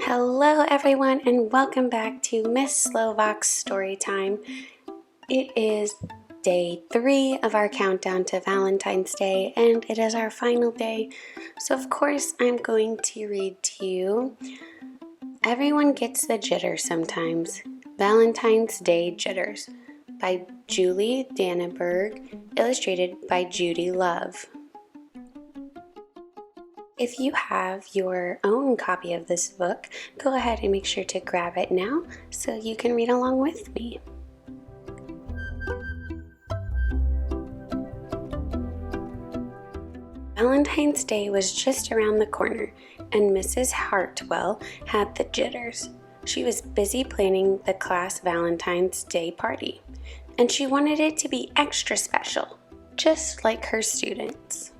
Hello everyone and welcome back to Miss Slovak's story time. It is day 3 of our countdown to Valentine's Day and it is our final day. So of course I'm going to read to you Everyone Gets the Jitters Sometimes, Valentine's Day Jitters by Julie Danneberg, illustrated by Judy Love. If you have your own copy of this book, go ahead and make sure to grab it now so you can read along with me. Valentine's Day was just around the corner, and Mrs. Hartwell had the jitters. She was busy planning the class Valentine's Day party, and she wanted it to be extra special, just like her students.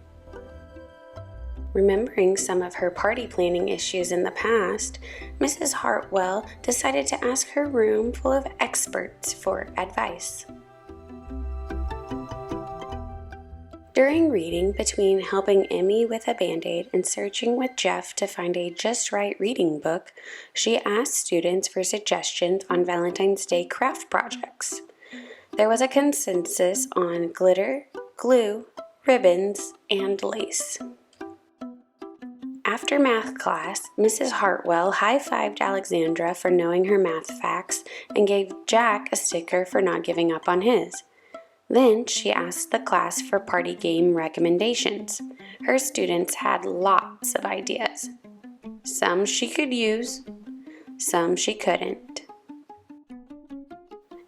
Remembering some of her party planning issues in the past, Mrs. Hartwell decided to ask her room full of experts for advice. During reading between helping Emmy with a Band-Aid and searching with Jeff to find a just right reading book, she asked students for suggestions on Valentine's Day craft projects. There was a consensus on glitter, glue, ribbons, and lace. After math class, Mrs. Hartwell high-fived Alexandra for knowing her math facts and gave Jack a sticker for not giving up on his. Then she asked the class for party game recommendations. Her students had lots of ideas. Some she could use, some she couldn't.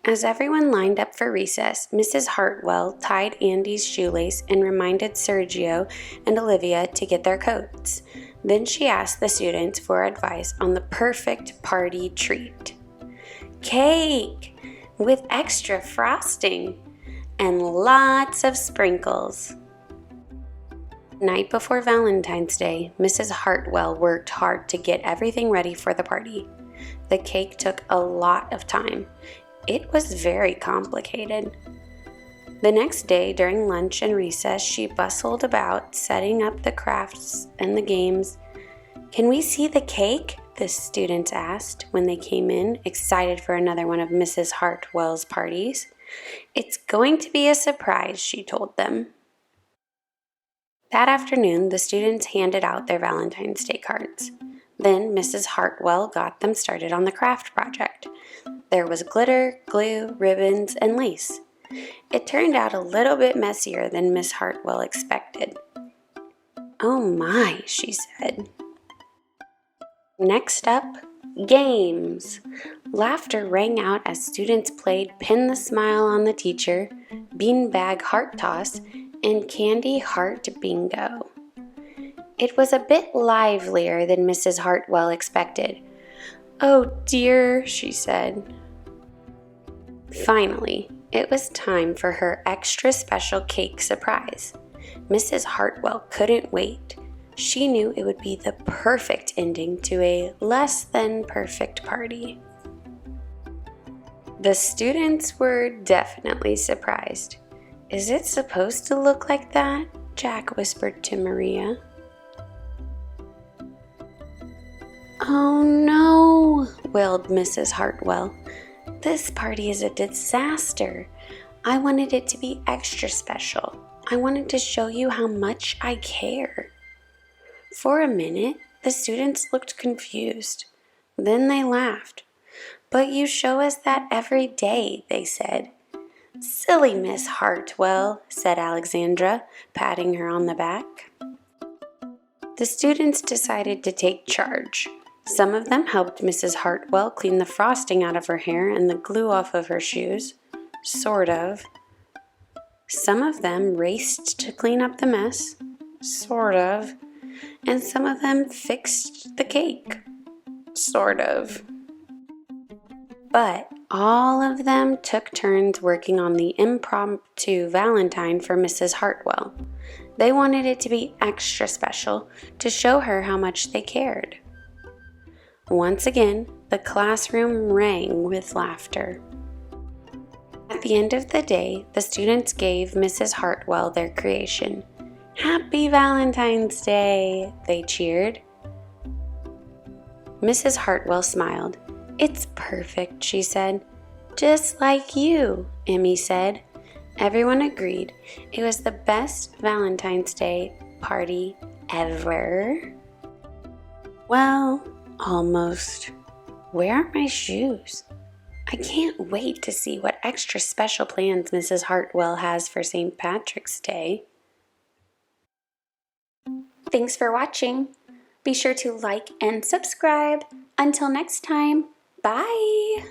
As everyone lined up for recess, Mrs. Hartwell tied Andy's shoelace and reminded Sergio and Olivia to get their coats. Then she asked the students for advice on the perfect party treat. Cake with extra frosting and lots of sprinkles. Night before Valentine's Day, Mrs. Hartwell worked hard to get everything ready for the party. The cake took a lot of time. It was very complicated. The next day, during lunch and recess, she bustled about, setting up the crafts and the games. "Can we see the cake?" the students asked when they came in, excited for another one of Mrs. Hartwell's parties. "It's going to be a surprise," she told them. That afternoon, the students handed out their Valentine's Day cards. Then Mrs. Hartwell got them started on the craft project. There was glitter, glue, ribbons, and lace. It turned out a little bit messier than Miss Hartwell expected. "Oh my," she said. Next up, games. Laughter rang out as students played Pin the Smile on the Teacher, Beanbag Heart Toss, and Candy Heart Bingo. It was a bit livelier than Mrs. Hartwell expected. "Oh dear," she said. Finally, it was time for her extra special cake surprise. Mrs. Hartwell couldn't wait. She knew it would be the perfect ending to a less than perfect party. The students were definitely surprised. "Is it supposed to look like that?" Jack whispered to Maria. "Oh no," wailed Mrs. Hartwell. "This party is a disaster. I wanted it to be extra special. I wanted to show you how much I care." For a minute, the students looked confused. Then they laughed. "But you show us that every day," they said. "Silly Miss Hartwell," said Alexandra, patting her on the back. The students decided to take charge. Some of them helped Mrs. Hartwell clean the frosting out of her hair and the glue off of her shoes. Sort of. Some of them raced to clean up the mess. Sort of. And some of them fixed the cake. Sort of. But all of them took turns working on the impromptu Valentine for Mrs. Hartwell. They wanted it to be extra special to show her how much they cared. Once again, the classroom rang with laughter. At the end of the day, the students gave Mrs. Hartwell their creation. "Happy Valentine's Day!" they cheered. Mrs. Hartwell smiled. "It's perfect," she said. "Just like you," Emmy said. Everyone agreed. It was the best Valentine's Day party ever. Well, almost. Where are my shoes? I can't wait to see what extra special plans Mrs. Hartwell has for St. Patrick's Day. Thanks for watching. Be sure to like and subscribe. Until next time, bye!